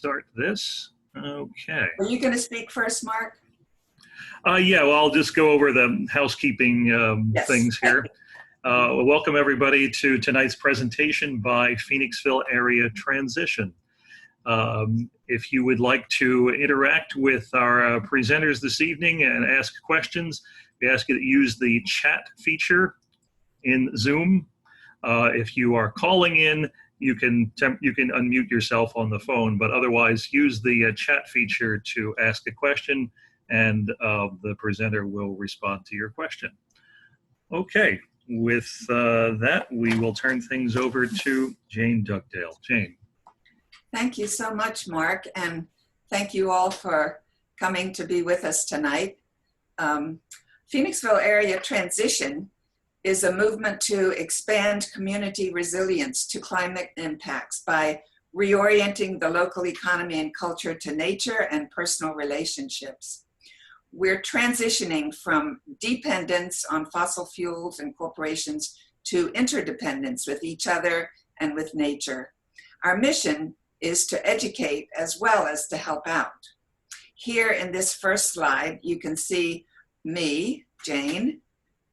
start this. Okay. Are you going to speak first, Mark? Yeah, well, I'll just go over the housekeeping things here. Welcome everybody to tonight's presentation by Phoenixville Area Transition. If you would like to interact with our presenters this evening and ask questions, we ask you to use the chat feature in Zoom. If you are calling in, you can unmute yourself on the phone, but otherwise use the chat feature to ask a question, and the presenter will respond to your question. Okay, with that, we will turn things over to Jane Dugdale. Jane. Thank you so much, Mark, and thank you all for coming to be with us tonight. Phoenixville Area Transition is a movement to expand community resilience to climate impacts by reorienting the local economy and culture to nature and personal relationships. We're transitioning from dependence on fossil fuels and corporations to interdependence with each other and with nature. Our mission is to educate as well as to help out. Here in this first slide, you can see me, Jane,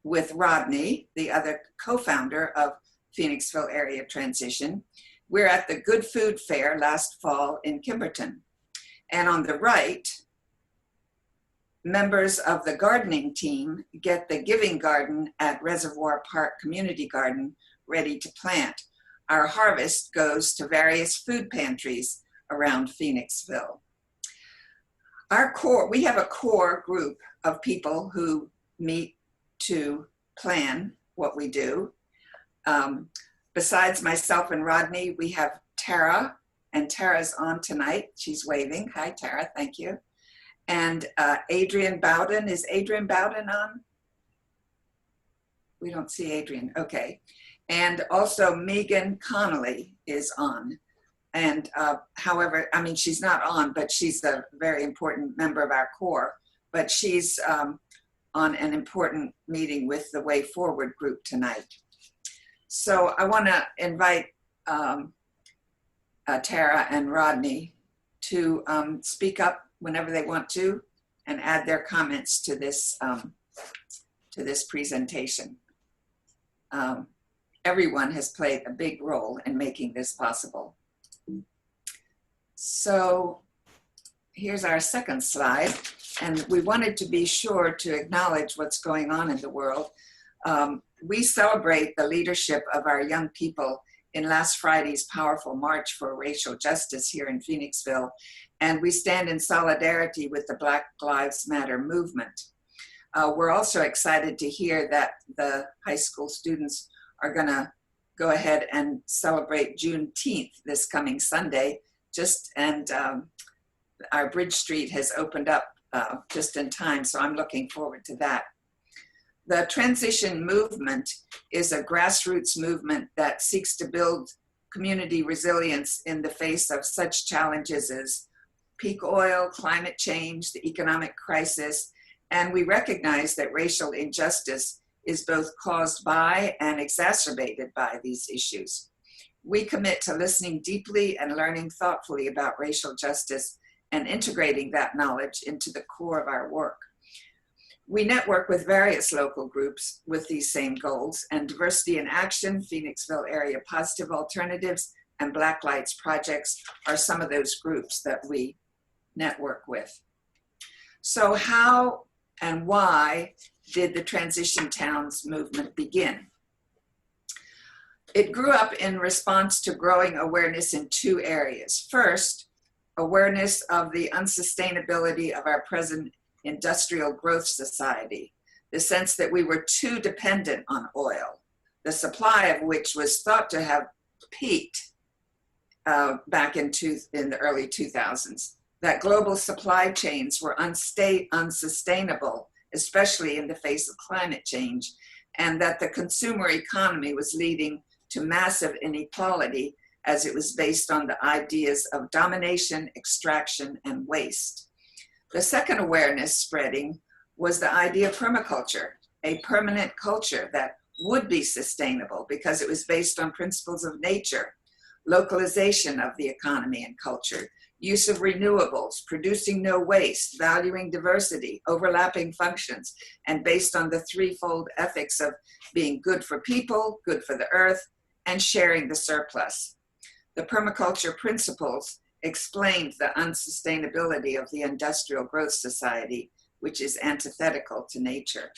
with Rodney, the other co-founder of Phoenixville Area Transition. We're at the Good Food Fair last fall in Kimberton. And on the right, members of the gardening team get the Giving Garden at Reservoir Park Community Garden ready to plant. Our harvest goes to various food pantries around Phoenixville. We have a core group of people who meet to plan what we do. Besides myself and Rodney, we have Tara, and Tara's on tonight. She's waving. Hi, Tara, thank you. And Adrian Bowden. Is Adrian Bowden on? We don't see Adrian, okay. And also Megan Connolly is on. And however, I mean, she's not on, but she's a very important member of our core, but she's on an important meeting with the Way Forward group tonight. So I wanna invite Tara and Rodney to speak up whenever they want to and add their comments to this presentation. Everyone has played a big role in making this possible. So here's our second slide, and we wanted to be sure to acknowledge what's going on in the world. We celebrate the leadership of our young people in last Friday's powerful March for Racial Justice here in Phoenixville, and we stand in solidarity with the Black Lives Matter movement. We're also excited to hear that the high school students are gonna go ahead and celebrate Juneteenth this coming Sunday, and our Bridge Street has opened up just in time, so I'm looking forward to that. The transition movement is a grassroots movement that seeks to build community resilience in the face of such challenges as peak oil, climate change, the economic crisis, and we recognize that racial injustice is both caused by and exacerbated by these issues. We commit to listening deeply and learning thoughtfully about racial justice and integrating that knowledge into the core of our work. We network with various local groups with these same goals, and Diversity in Action, Phoenixville Area Positive Alternatives, and Black Lights Projects are some of those groups that we network with. So how and why did the Transition Towns movement begin? It grew up in response to growing awareness in two areas. First, awareness of the unsustainability of our present industrial growth society, the sense that we were too dependent on oil, the supply of which was thought to have peaked back in the early 2000s, that global supply chains were unsustainable, especially in the face of climate change, and that the consumer economy was leading to massive inequality as it was based on the ideas of domination, extraction, and waste. The second awareness spreading was the idea of permaculture, a permanent culture that would be sustainable because it was based on principles of nature, localization of the economy and culture, use of renewables, producing no waste, valuing diversity, overlapping functions, and based on the threefold ethics of being good for people, good for the earth, and sharing the surplus. The permaculture principles explained the unsustainability of the industrial growth society, which is antithetical to nature.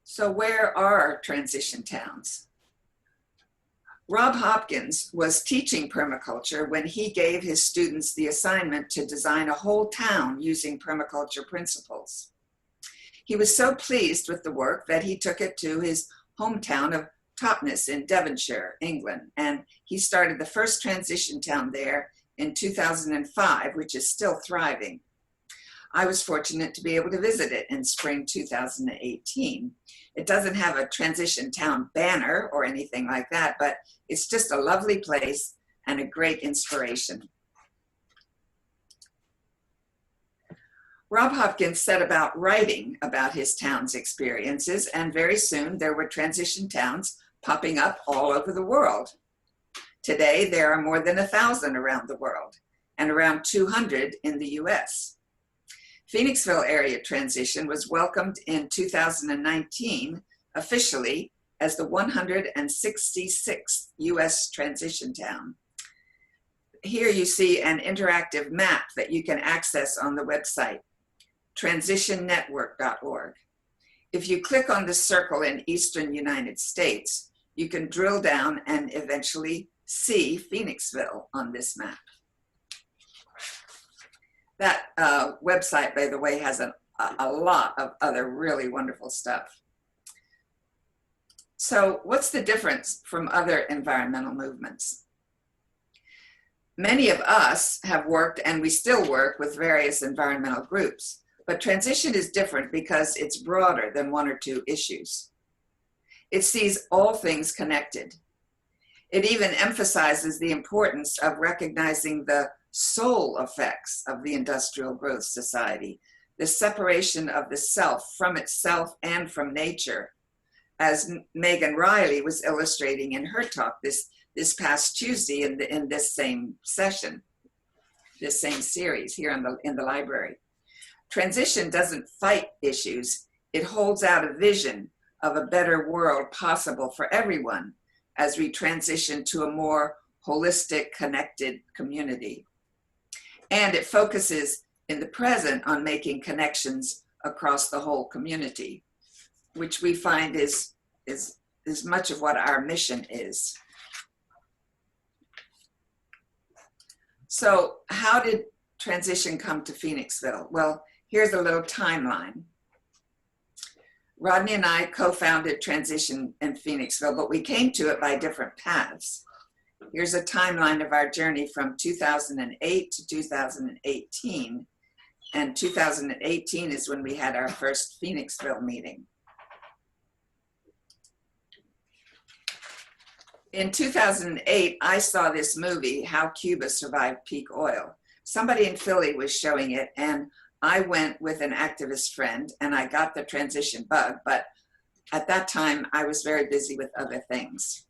So where are transition towns? Rob Hopkins was teaching permaculture when he gave his students the assignment to design a whole town using permaculture principles. He was so pleased with the work that he took it to his hometown of Totnes in Devonshire, England, and he started the first transition town there in 2005, which is still thriving. I was fortunate to be able to visit it in spring 2018. It doesn't have a transition town banner or anything like that, but it's just a lovely place and a great inspiration. Rob Hopkins set about writing about his town's experiences, and very soon there were transition towns popping up all over the world. Today, there are more than 1,000 around the world and around 200 in the US. Phoenixville area transition was welcomed in 2019 officially as the 166th US transition town. Here you see an interactive map that you can access on the website, transitionnetwork.org. If you click on the circle in Eastern United States, you can drill down and eventually see Phoenixville on this map. That website, by the way, has a lot of other really wonderful stuff. So what's the difference from other environmental movements? Many of us have worked, and we still work, with various environmental groups, but transition is different because it's broader than one or two issues. It sees all things connected. It even emphasizes the importance of recognizing the soul effects of the industrial growth society, the separation of the self from itself and from nature, as Megan Riley was illustrating in her talk this past Tuesday in this same session, this same series here in the library. Transition doesn't fight issues, it holds out a vision of a better world possible for everyone as we transition to a more holistic, connected community. And it focuses in the present on making connections across the whole community, which we find is much of what our mission is. So how did transition come to Phoenixville? Well, here's a little timeline. Rodney and I co-founded Transition in Phoenixville, but we came to it by different paths. Here's a timeline of our journey from 2008 to 2018. And 2018 is when we had our first Phoenixville meeting. In 2008, I saw this movie, How Cuba Survived Peak Oil. Somebody in Philly was showing it, and I went with an activist friend, and I got the transition bug, but at that time, I was very busy with other things.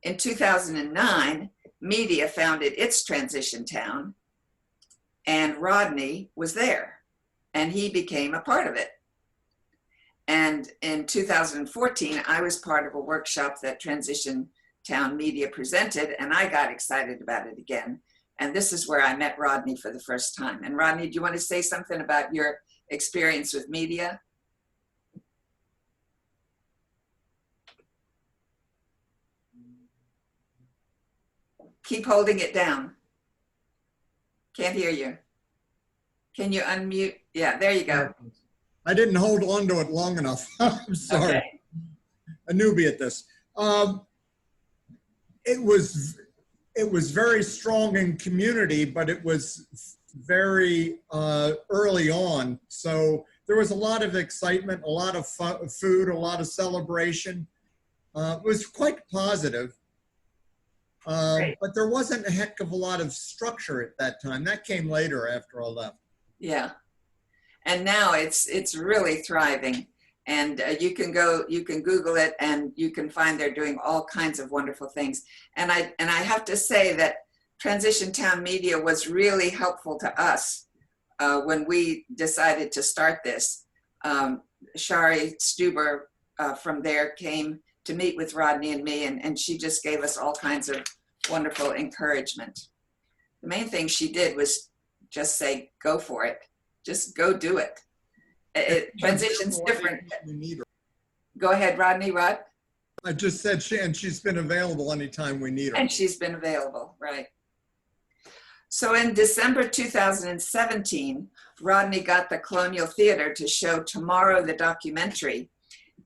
In 2009, Media founded its transition town, and Rodney was there, and he became a part of it. And in 2014, I was part of a workshop that Transition Town Media presented, and I got excited about it again. And this is where I met Rodney for the first time. And Rodney, do you want to say something about your experience with media? Keep holding it down. Can't hear you. Can you unmute? Yeah, there you go. I didn't hold on to it long enough. I'm sorry. Okay. A newbie at this. It was very strong in community, but it was very early on. So there was a lot of excitement, a lot of food, a lot of celebration. It was quite positive. But there wasn't a heck of a lot of structure at that time. That came later after I left. Yeah. And now it's really thriving. And you can Google it, and you can find they're doing all kinds of wonderful things. And I have to say that Transition Town Media was really helpful to us when we decided to start this. Shari Stuber from there came to meet with Rodney and me, and she just gave us all kinds of wonderful encouragement. The main thing she did was just say, go for it. Just go do it. Transition's different. Go ahead, Rodney. Rod? I just said she's been available anytime we need her. And she's been available, right. So in December 2017, Rodney got the Colonial Theater to show Tomorrow, the documentary.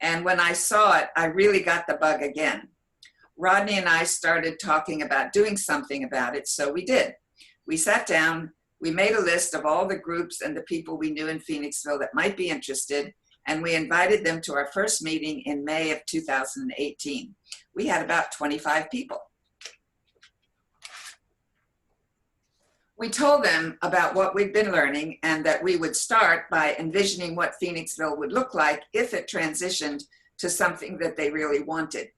And when I saw it, I really got the bug again. Rodney and I started talking about doing something about it, so we did. We sat down, we made a list of all the groups and the people we knew in Phoenixville that might be interested, and we invited them to our first meeting in May of 2018. We had about 25 people. We told them about what we'd been learning and that we would start by envisioning what Phoenixville would look like if it transitioned to something that they really wanted.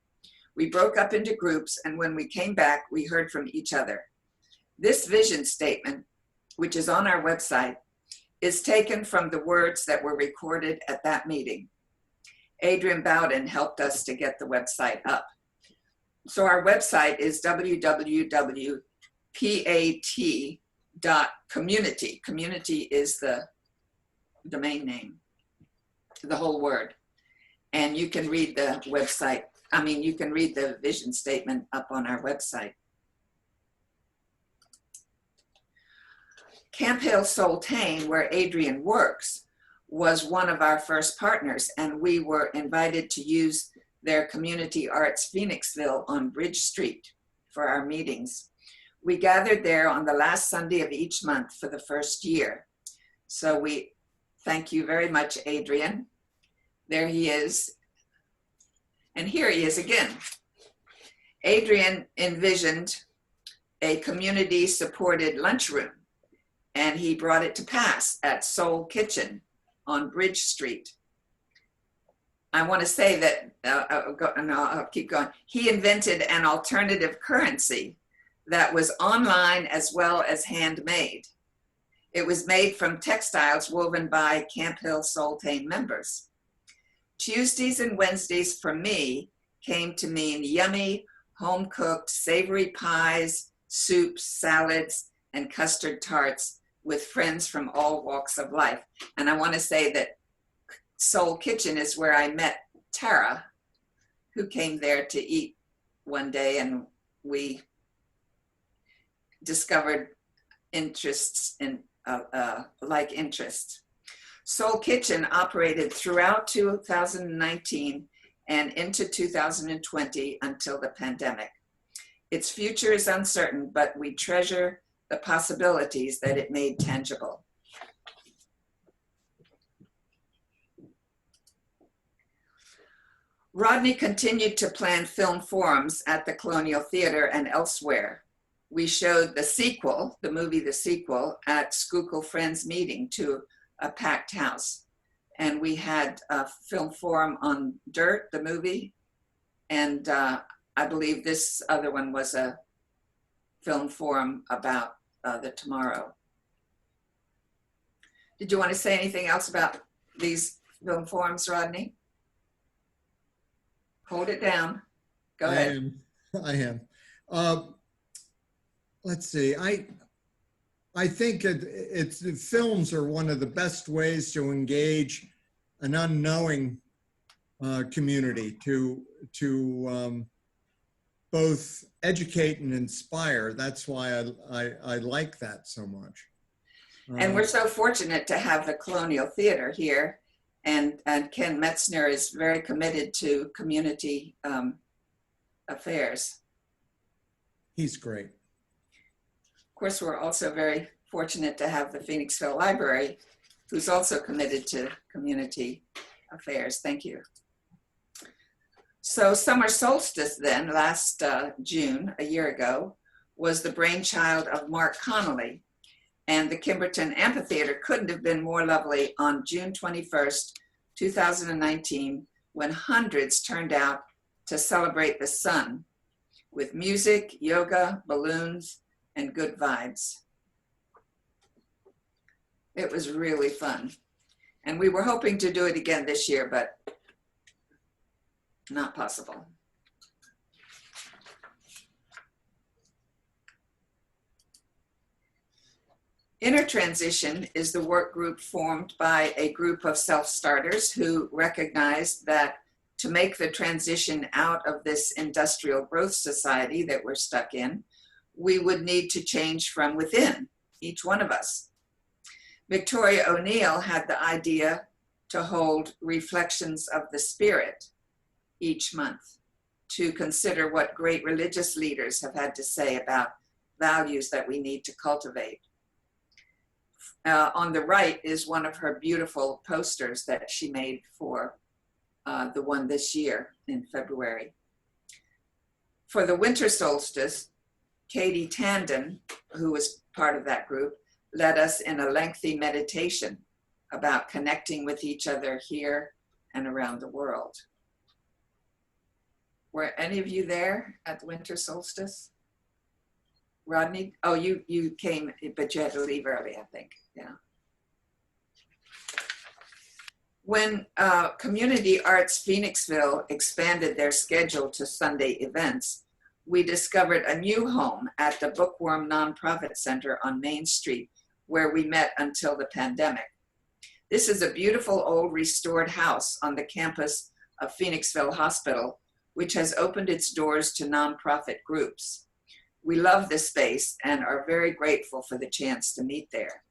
We broke up into groups, and when we came back, we heard from each other. This vision statement, which is on our website, is taken from the words that were recorded at that meeting. Adrian Bowden helped us to get the website up. So our website is www.pat.community. Community is the domain name, the whole word. And you can read the website. You can read the vision statement up on our website. Camp Hill Soltaire, where Adrian works, was one of our first partners, and we were invited to use their Community Arts Phoenixville on Bridge Street for our meetings. We gathered there on the last Sunday of each month for the first year. So we thank you very much, Adrian. There he is. And here he is again. Adrian envisioned a community-supported lunchroom, and he brought it to pass at Soul Kitchen on Bridge Street. I want to say that, I'll keep going. He invented an alternative currency that was online as well as handmade. It was made from textiles woven by Camp Hill Soltaire members. Tuesdays and Wednesdays for me came to mean yummy, home-cooked, savory pies, soups, salads, and custard tarts with friends from all walks of life. And I want to say that Soul Kitchen is where I met Tara, who came there to eat one day, and we discovered interests in like interests. Soul Kitchen operated throughout 2019 and into 2020 until the pandemic. Its future is uncertain, but we treasure the possibilities that it made tangible. Rodney continued to plan film forums at the Colonial Theater and elsewhere. We showed the sequel, the movie The Sequel, at Schuylkill Friends meeting to a packed house. And we had a film forum on Dirt, the movie, and I believe this other one was a film forum about the Tomorrow. Did you want to say anything else about these film forums, Rodney? Hold it down. Go ahead. I am. Let's see. I think films are one of the best ways to engage an unknowing community to both educate and inspire. That's why I like that so much. And we're so fortunate to have the Colonial Theater here, and Ken Metzner is very committed to community affairs. He's great. Of course, we're also very fortunate to have the Phoenixville Library, who's also committed to community affairs. Thank you. So Summer Solstice then, last June, a year ago, was the brainchild of Mark Connolly. And the Kimberton Amphitheater couldn't have been more lovely on June 21st, 2019, when hundreds turned out to celebrate the sun with music, yoga, balloons, and good vibes. It was really fun. And we were hoping to do it again this year, but not possible. Inner Transition is the work group formed by a group of self-starters who recognized that to make the transition out of this industrial growth society that we're stuck in, we would need to change from within, each one of us. Victoria O'Neill had the idea to hold Reflections of the Spirit each month to consider what great religious leaders have had to say about values that we need to cultivate. On the right is one of her beautiful posters that she made for the one this year in February. For the winter solstice, Katie Tandon, who was part of that group, led us in a lengthy meditation about connecting with each other here and around the world. Were any of you there at the winter solstice? Rodney? Oh, you came, but you had to leave early, I think. Yeah. When Community Arts Phoenixville expanded their schedule to Sunday events, we discovered a new home at the Bookworm Nonprofit Center on Main Street, where we met until the pandemic. This is a beautiful old restored house on the campus of Phoenixville Hospital, which has opened its doors to nonprofit groups. We love this space and are very grateful for the chance to meet there.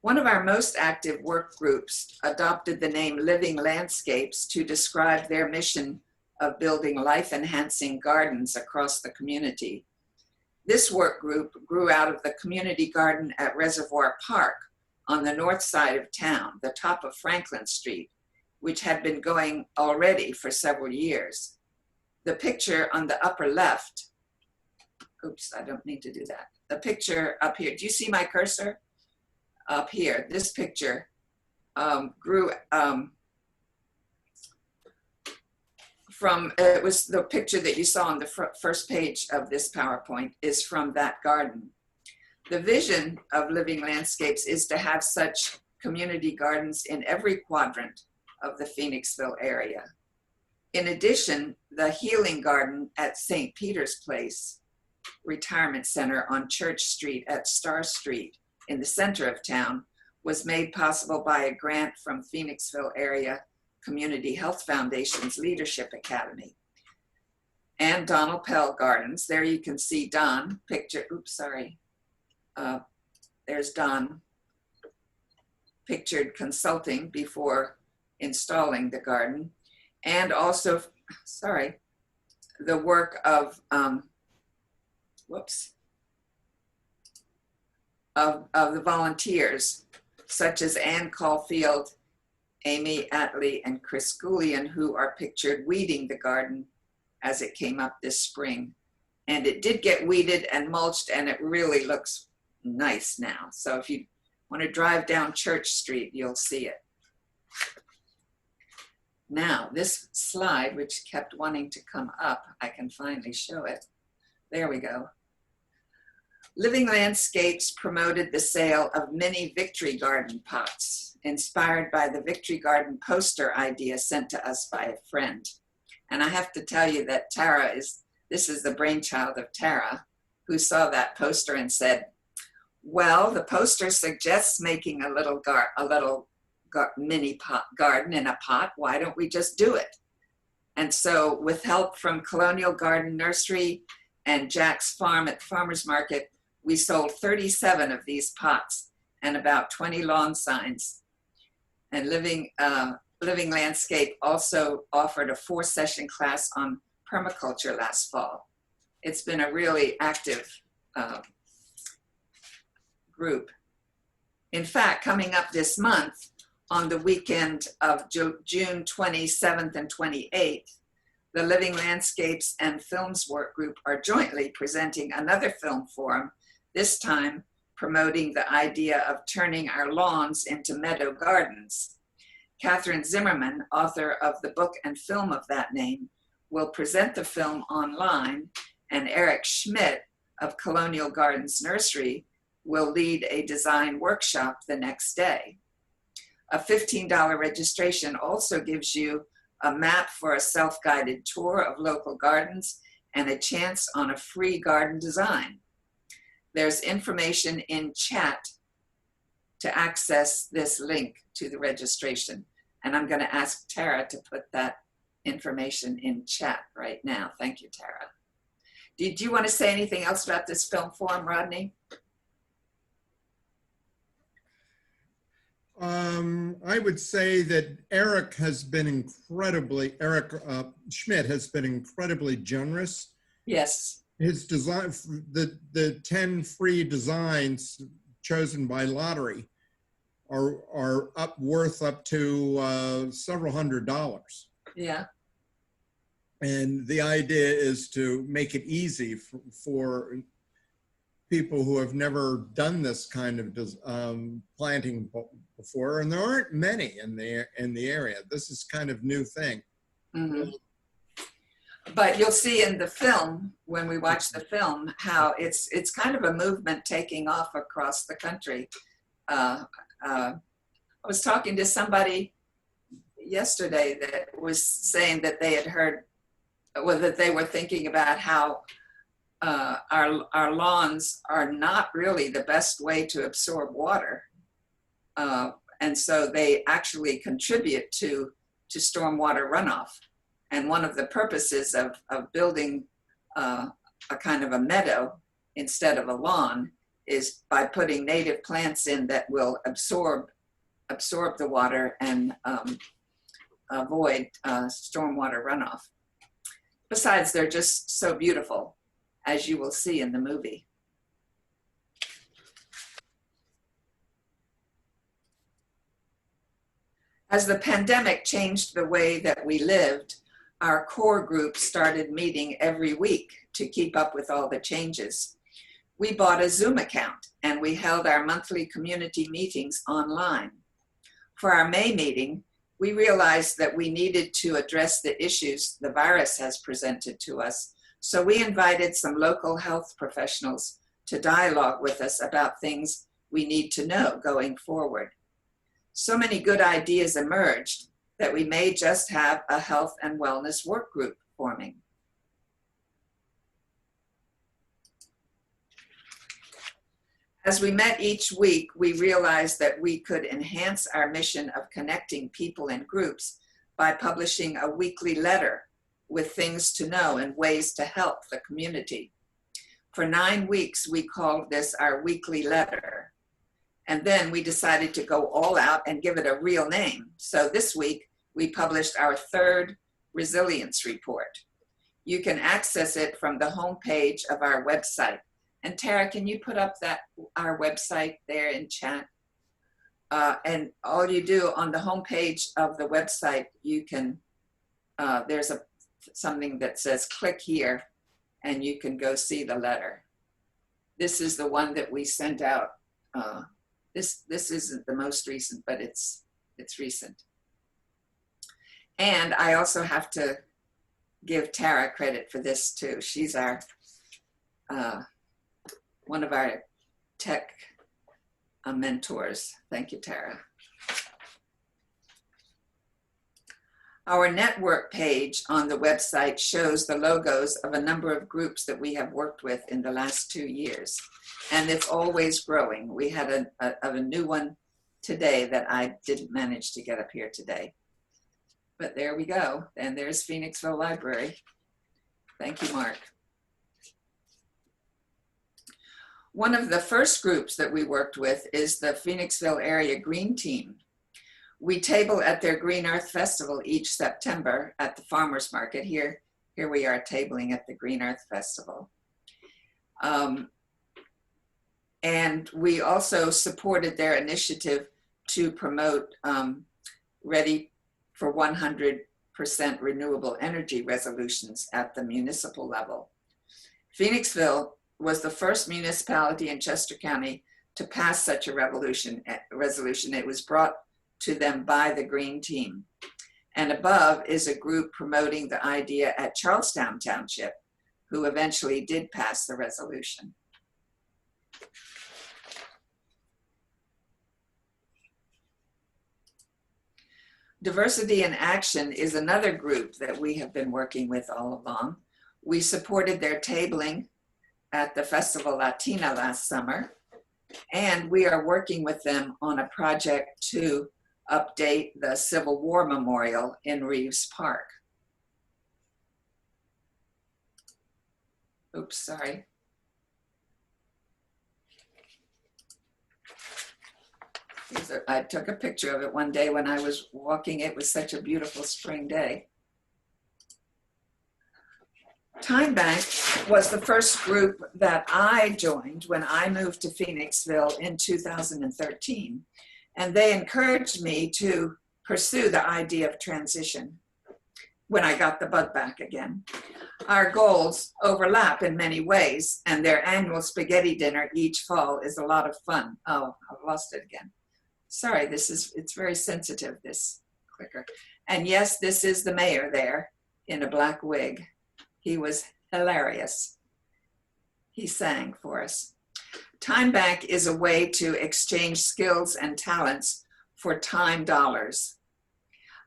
One of our most active work groups adopted the name Living Landscapes to describe their mission of building life-enhancing gardens across the community. This work group grew out of the community garden at Reservoir Park on the north side of town, the top of Franklin Street, which had been going already for several years. The picture on the upper left, oops, I don't need to do that. The picture up here, do you see my cursor? Up here, this picture grew from, it was the picture that you saw on the first page of this PowerPoint is from that garden. The vision of Living Landscapes is to have such community gardens in every quadrant of the Phoenixville area. In addition, the Healing Garden at St. Peter's Place Retirement Center on Church Street at Star Street in the center of town was made possible by a grant from Phoenixville Area Community Health Foundation's Leadership Academy. And Donald Pell Gardens, there you can see Don, picture, oops, sorry. There's Don, pictured consulting before installing the garden. And also, sorry, the work of, of the volunteers, such as Ann Caulfield, Amy Atlee, and Chris Goulian, who are pictured weeding the garden as it came up this spring. And it did get weeded and mulched, and it really looks nice now. So if you want to drive down Church Street, you'll see it. Now, this slide, which kept wanting to come up, I can finally show it. There we go. Living Landscapes promoted the sale of mini Victory Garden pots, inspired by the Victory Garden poster idea sent to us by a friend. And I have to tell you that this is the brainchild of Tara, who saw that poster and said, well, the poster suggests making a little mini garden in a pot. Why don't we just do it? And so with help from Colonial Garden Nursery and Jack's Farm at the Farmer's Market, we sold 37 of these pots and about 20 lawn signs. And Living Landscape also offered a 4-session class on permaculture last fall. It's been a really active group. In fact, coming up this month, on the weekend of June 27th and 28th, the Living Landscapes and Films Work Group are jointly presenting another film forum, this time promoting the idea of turning our lawns into meadow gardens. Catherine Zimmerman, author of the book and film of that name, will present the film online, and Eric Schmidt of Colonial Gardens Nursery will lead a design workshop the next day. A $15 registration also gives you a map for a self-guided tour of local gardens and a chance on a free garden design. There's information in chat to access this link to the registration. And I'm going to ask Tara to put that information in chat right now. Thank you, Tara. Did you want to say anything else about this film forum, Rodney? I would say that Eric Schmidt has been incredibly generous. Yes. His design, the 10 free designs chosen by lottery are worth up to several $100s. Yeah. And the idea is to make it easy for people who have never done this kind of planting before, and there aren't many in the area. This is kind of new thing. Mm-hmm. But you'll see in the film, when we watch the film, how it's kind of a movement taking off across the country. I was talking to somebody yesterday that was saying that they had heard, well, that they were thinking about how our lawns are not really the best way to absorb water. And so they actually contribute to stormwater runoff. And one of the purposes of building a kind of a meadow instead of a lawn is by putting native plants in that will absorb the water and avoid stormwater runoff. Besides, they're just so beautiful, as you will see in the movie. As the pandemic changed the way that we lived, our core group started meeting every week to keep up with all the changes. We bought a Zoom account and we held our monthly community meetings online. For our May meeting, we realized that we needed to address the issues the virus has presented to us, so we invited some local health professionals to dialogue with us about things we need to know going forward. So many good ideas emerged that we may just have a health and wellness work group forming. As we met each week, we realized that we could enhance our mission of connecting people in groups by publishing a weekly letter with things to know and ways to help the community. For 9 weeks, we called this our weekly letter. And then we decided to go all out and give it a real name. So this week, we published our 3rd resilience report. You can access it from the homepage of our website. And Tara, can you put up our website there in chat? And all you do on the homepage of the website, you can, there's something that says click here, and you can go see the letter. This is the one that we sent out. This isn't the most recent, but it's recent. And I also have to give Tara credit for this too. She's our one of our tech mentors. Thank you, Tara. Our network page on the website shows the logos of a number of groups that we have worked with in the last 2 years. And it's always growing. We had a new one today that I didn't manage to get up here today. But there we go. And there's Phoenixville Library. Thank you, Mark. One of the first groups that we worked with is the Phoenixville Area Green Team. We table at their Green Earth Festival each September at the Farmers Market. Here we are tabling at the Green Earth Festival. And we also supported their initiative to promote Ready for 100% renewable energy resolutions at the municipal level. Phoenixville was the first municipality in Chester County to pass such a resolution. It was brought to them by the Green Team. And above is a group promoting the idea at Charlestown Township, who eventually did pass the resolution. Diversity in Action is another group that we have been working with all along. We supported their tabling at the Festival Latina last summer, and we are working with them on a project to update the Civil War Memorial in Reeves Park. Oops, sorry. I took a picture of it one day when I was walking. It was such a beautiful spring day. Time Bank was the first group that I joined when I moved to Phoenixville in 2013. And they encouraged me to pursue the idea of transition when I got the bug back again. Our goals overlap in many ways, and their annual spaghetti dinner each fall is a lot of fun. Oh, I've lost it again. Sorry, it's very sensitive, this clicker. And yes, this is the mayor there in a black wig. He was hilarious. He sang for us. Time Bank is a way to exchange skills and talents for time dollars.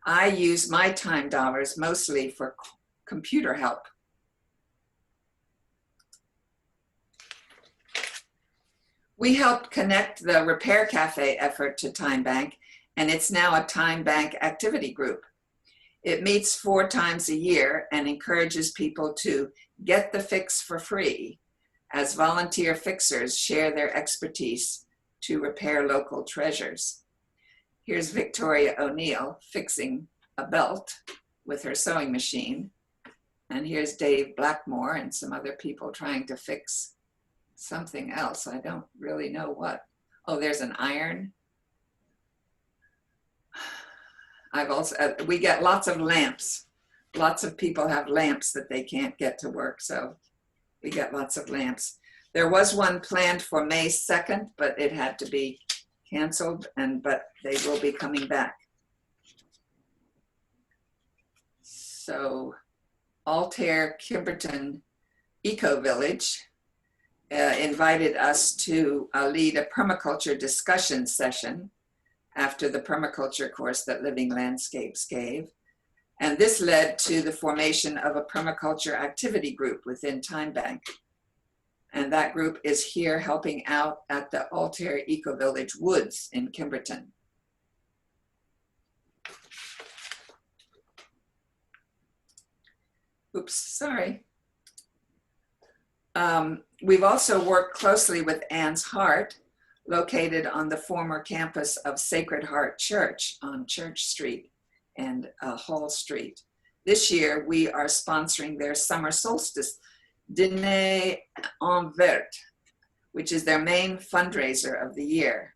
I use my time dollars mostly for computer help. We helped connect the Repair Cafe effort to Time Bank, and it's now a Time Bank activity group. It meets 4 times a year and encourages people to get the fix for free as volunteer fixers share their expertise to repair local treasures. Here's Victoria O'Neill fixing a belt with her sewing machine. And here's Dave Blackmore and some other people trying to fix something else. I don't really know what. Oh, there's an iron. We get lots of lamps. Lots of people have lamps that they can't get to work, so we get lots of lamps. There was one planned for May 2nd, but it had to be canceled, but they will be coming back. So Altair Kimberton Eco Village invited us to lead a permaculture discussion session after the permaculture course that Living Landscapes gave. And this led to the formation of a permaculture activity group within Time Bank. And that group is here helping out at the Altair Eco Village Woods in Kimberton. Oops, sorry. We've also worked closely with Anne's Heart, located on the former campus of Sacred Heart Church on Church Street and Hall Street. This year, we are sponsoring their summer solstice Dîner en Vert, which is their main fundraiser of the year,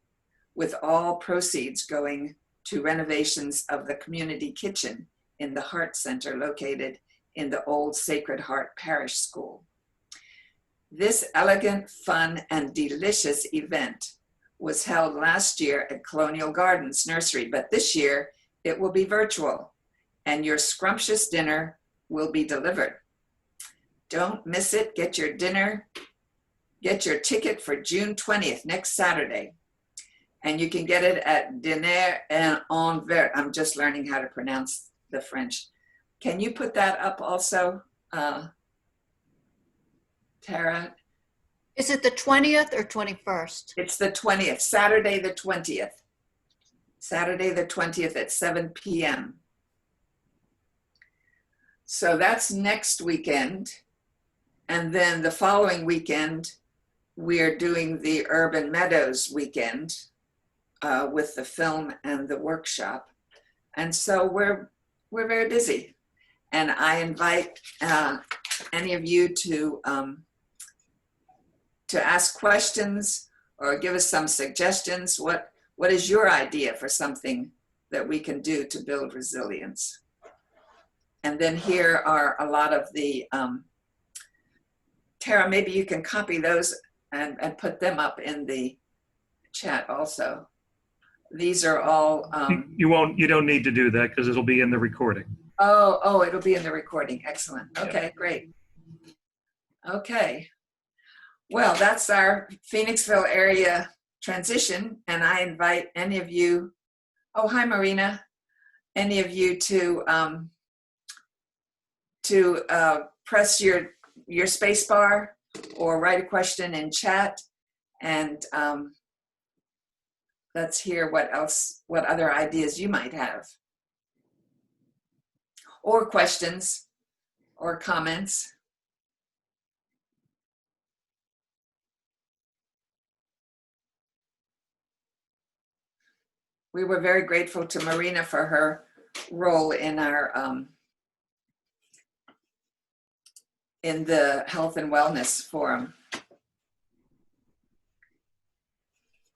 with all proceeds going to renovations of the community kitchen in the Heart Center located in the old Sacred Heart Parish School. This elegant, fun, and delicious event was held last year at Colonial Gardens Nursery, but this year it will be virtual, and your scrumptious dinner will be delivered. Don't miss it. Get your dinner, get your ticket for June 20th, next Saturday. And you can get it at Dîner en Vert. I'm just learning how to pronounce the French. Can you put that up also, Tara? Is it the 20th or 21st? It's the 20th, Saturday the 20th. Saturday the 20th at 7 p.m. So that's next weekend. And then the following weekend, we're doing the Urban Meadows weekend with the film and the workshop. And so we're very busy. And I invite any of you to ask questions or give us some suggestions. What is your idea for something that we can do to build resilience? And then here are a lot of the, Tara, maybe you can copy those and put them up in the chat also. These are all, You don't need to do that because it'll be in the recording. oh, it'll be in the recording. Excellent. Okay, great. Okay. Well, that's our Phoenixville area transition, and I invite any of you, oh, hi, Marina, any of you to press your space bar or write a question in chat, and let's hear what other ideas you might have, or questions or comments. We were very grateful to Marina for her role in our in the Health and Wellness Forum.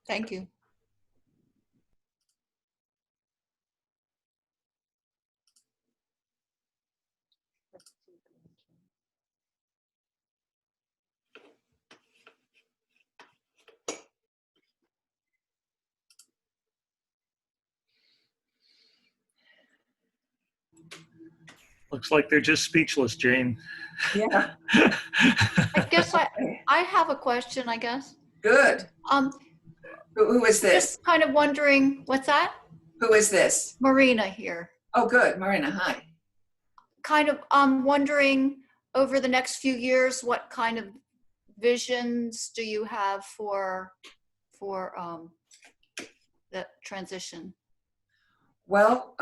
Thank you. Looks like they're just speechless, Jane. Yeah. I guess I have a question, I guess. Good. Who is this? Just kind of wondering, what's that? Who is this? Marina here. Oh, good. Marina, hi. Kind of wondering over the next few years, what kind of visions do you have for the transition? Well,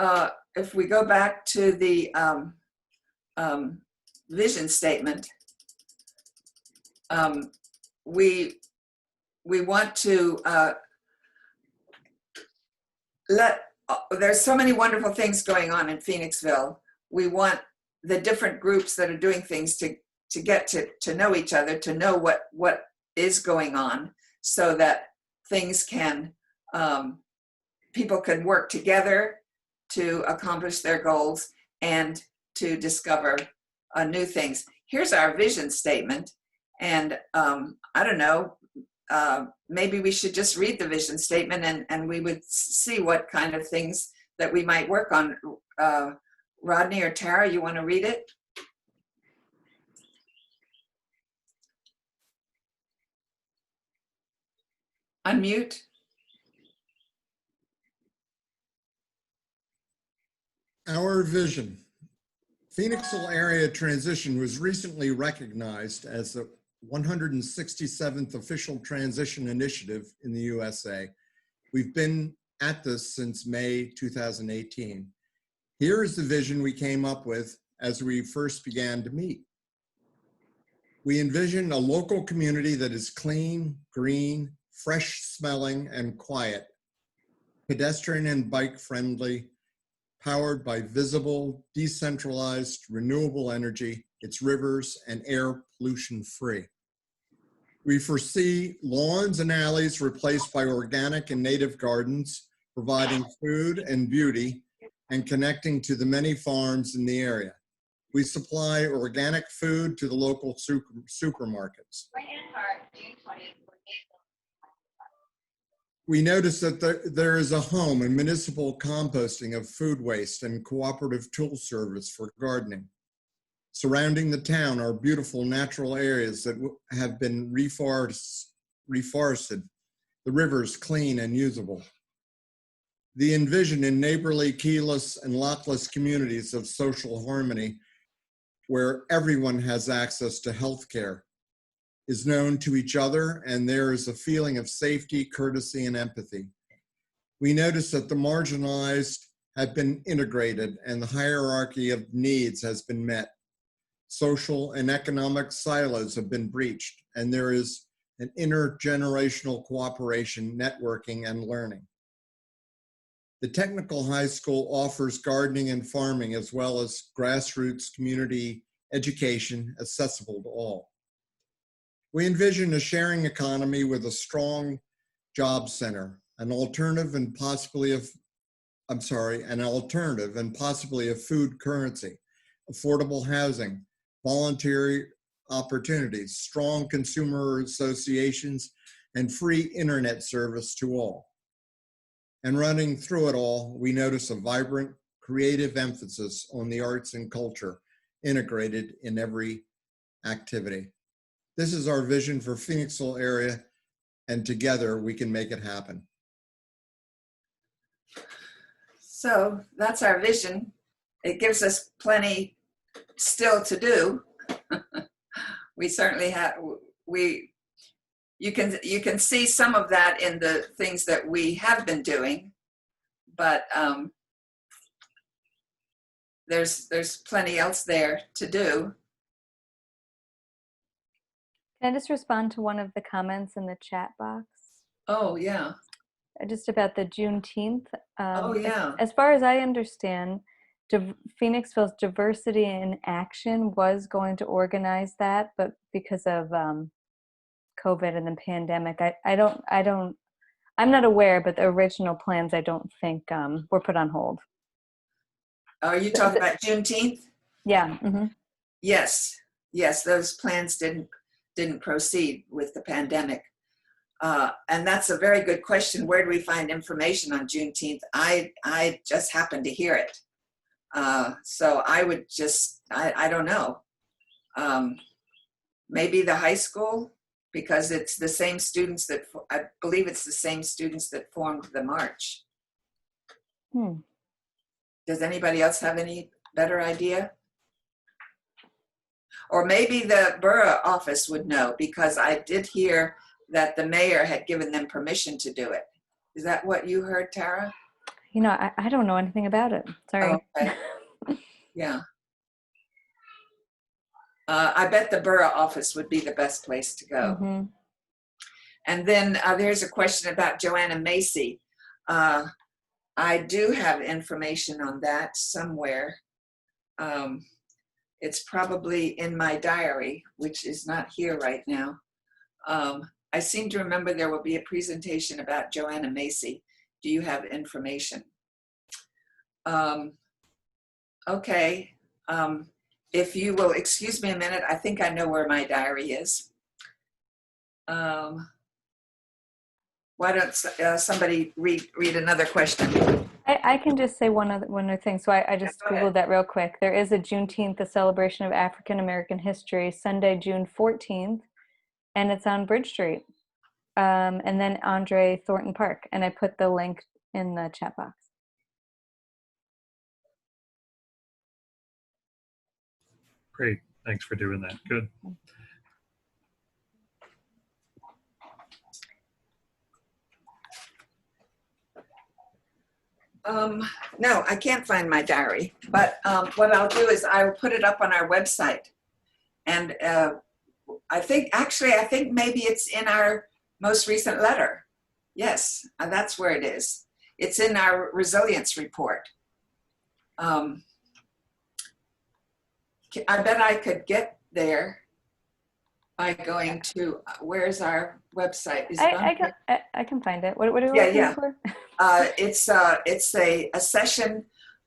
if we go back to the vision statement, we want to there's so many wonderful things going on in Phoenixville. We want the different groups that are doing things to get to know each other, to know what is going on, so that things can, people can work together to accomplish their goals and to discover new things. Here's our vision statement. And I don't know, maybe we should just read the vision statement and we would see what kind of things that we might work on. Rodney or Tara, you want to read it? Unmute. Our vision. Phoenixville area transition was recently recognized as the 167th official transition initiative in the USA. We've been at this since May 2018. Here is the vision we came up with as we first began to meet. We envision a local community that is clean, green, fresh smelling, and quiet, pedestrian and bike friendly, powered by visible, decentralized, renewable energy, its rivers, and air pollution free. We foresee lawns and alleys replaced by organic and native gardens, providing food and beauty and connecting to the many farms in the area. We supply organic food to the local supermarkets. We notice that there is a home and municipal composting of food waste and cooperative tool service for gardening. Surrounding the town are beautiful natural areas that have been reforested, the rivers clean and usable. The envision in neighborly, keyless, and lockless communities of social harmony where everyone has access to health care, is known to each other, and there is a feeling of safety, courtesy, and empathy. We notice that the marginalized have been integrated and the hierarchy of needs has been met. Social and economic silos have been breached, and there is an intergenerational cooperation, networking, and learning. The technical high school offers gardening and farming as well as grassroots community education accessible to all. We envision a sharing economy with a strong job center, an alternative and possibly a food currency, affordable housing, voluntary opportunities, strong consumer associations, and free internet service to all. And running through it all, we notice a vibrant, creative emphasis on the arts and culture integrated in every activity. This is our vision for Phoenixville area, and together we can make it happen. So that's our vision. It gives us plenty still to do. We certainly have, you can see some of that in the things that we have been doing, but there's plenty else there to do. Can I just respond to one of the comments in the chat box? Oh, yeah. Just about the Juneteenth. Oh, yeah. As far as I understand, Phoenixville's Diversity in Action was going to organize that, but because of COVID and the pandemic, I'm not aware, but the original plans I don't think were put on hold. Are you talking about Juneteenth? Yeah. Mm-hmm. Yes, those plans didn't proceed with the pandemic. And that's a very good question. Where do we find information on Juneteenth? I just happened to hear it. So I would just, I don't know. Maybe the high school, because it's the same students that, I believe it's the same students that formed the march. Does anybody else have any better idea? Or maybe the borough office would know, because I did hear that the mayor had given them permission to do it. Is that what you heard, Tara? You know, I don't know anything about it. Sorry. Oh, okay. Yeah. I bet the borough office would be the best place to go. Mm-hmm. And then there's a question about Joanna Macy. I do have information on that somewhere. It's probably in my diary, which is not here right now. I seem to remember there will be a presentation about Joanna Macy. Do you have information? Okay. If you will excuse me a minute, I think I know where my diary is. Why don't somebody read another question? I can just say one other thing. So I just Googled that real quick. There is a Juneteenth, the celebration of African American history, Sunday, June 14th, and it's on Bridge Street. And then Andre Thornton Park. And I put the link in the chat box. Great. Thanks for doing that. Good. No, I can't find my diary, but what I'll do is I'll put it up on our website. And I think maybe it's in our most recent letter. Yes, that's where it is. It's in our resilience report. I bet I could get there by going to, where's our website? Is I can find it. What are you looking for? It's a session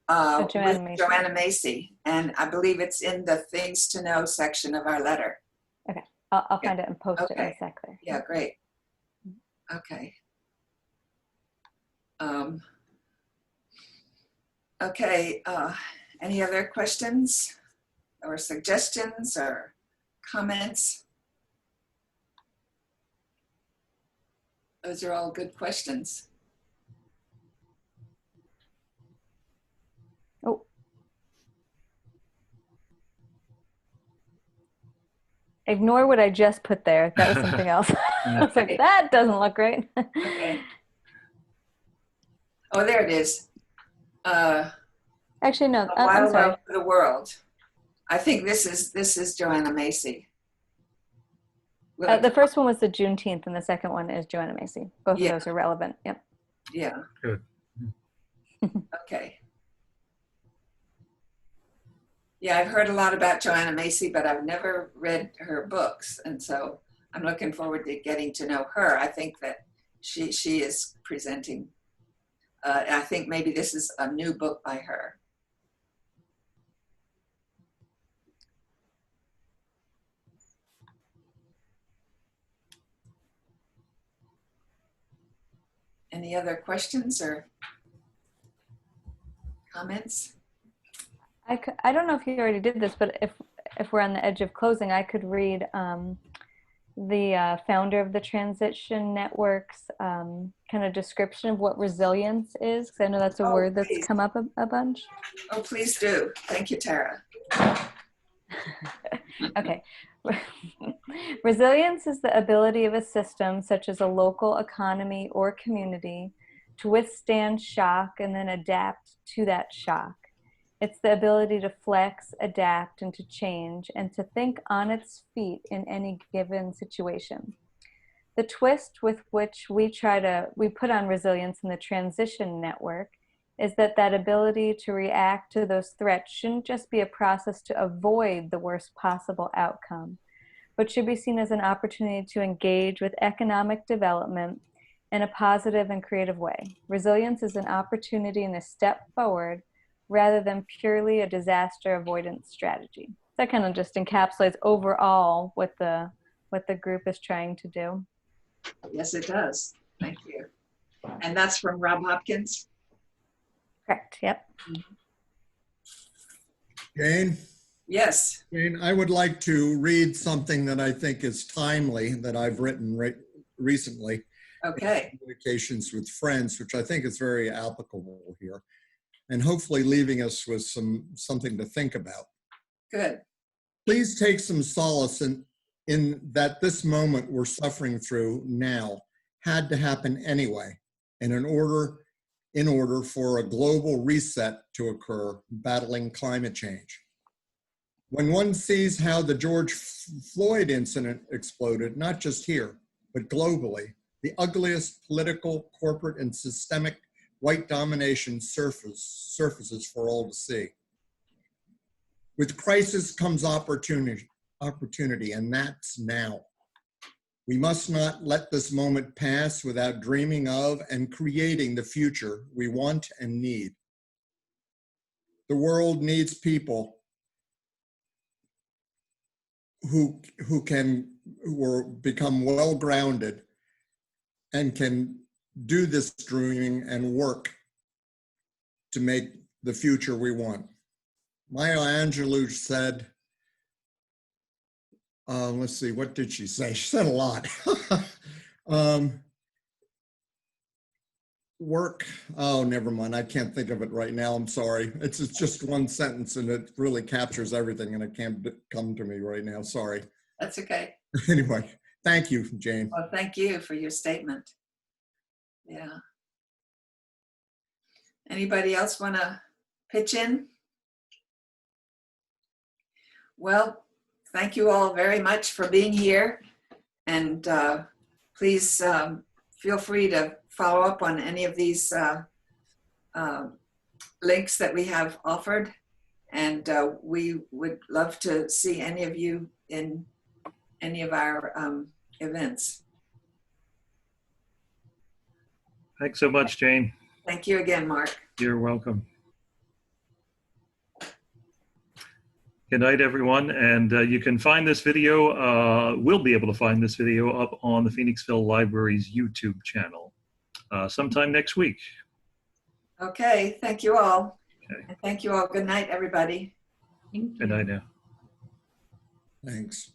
with Joanna Macy, and I believe it's in the Things to Know section of our letter. Okay, I'll find it and post it in a sec there. Yeah, great. Okay. Okay, any other questions or suggestions or comments? Those are all good questions. Oh. Ignore what I just put there. That was something else. I was like, that doesn't look right. Okay. Oh, there it is. Actually, no. A Wild I'm sorry. Love for the World. I think this is Joanna Macy. The first one was the Juneteenth, and the second one is Joanna Macy. Both of those are relevant. Yep. Yeah. Good. Okay. Yeah, I've heard a lot about Joanna Macy, but I've never read her books, and so I'm looking forward to getting to know her. I think that she is presenting. I think maybe this is a new book by her. Any other questions or comments? I don't know if you already did this, but if we're on the edge of closing, I could read the founder of the Transition Network's kind of description of what resilience is, because I know that's a word that's Please. come up a bunch. Oh, please do. Thank you, Tara. Okay. Resilience is the ability of a system, such as a local economy or community, to withstand shock and then adapt to that shock. It's the ability to flex, adapt, and to change, and to think on its feet in any given situation. The twist with which we put on resilience in the Transition Network is that ability to react to those threats shouldn't just be a process to avoid the worst possible outcome, but should be seen as an opportunity to engage with economic development in a positive and creative way. Resilience is an opportunity and a step forward rather than purely a disaster avoidance strategy. That kind of just encapsulates overall what the group is trying to do. Yes, it does. Thank you. And that's from Rob Hopkins? Correct, yep. Jane? Yes. Jane, I would like to read something that I think is timely that I've written recently. Okay. Communications with Friends, which I think is very applicable here, and hopefully leaving us with something to think about. Good. Please take some solace in that this moment we're suffering through now had to happen anyway, and in order for a global reset to occur, battling climate change. When one sees how the George Floyd incident exploded, not just here, but globally, the ugliest political, corporate, and systemic white domination surfaces for all to see. With crisis comes opportunity, and that's now. We must not let this moment pass without dreaming of and creating the future we want and need. The world needs people who will become well-grounded and can do this dreaming and work to make the future we want. Maya Angelou said, let's see, what did she say? She said a lot. Work, oh, never mind. I can't think of it right now. I'm sorry. It's just one sentence and it really captures everything and it can't come to me right now. Sorry. That's okay. Anyway, thank you, Jane. Well, thank you for your statement. Yeah. Anybody else want to pitch in? Well, thank you all very much for being here. And please feel free to follow up on any of these links that we have offered. And we would love to see any of you in any of our events. Thanks so much, Jane. Thank you again, Mark. You're welcome. Good night, everyone. And you can find this video, we'll be able to find this video up on the Phoenixville Library's YouTube channel sometime next week. Okay, thank you all. Okay. And thank you all. Good night, everybody. Good night now. Thanks.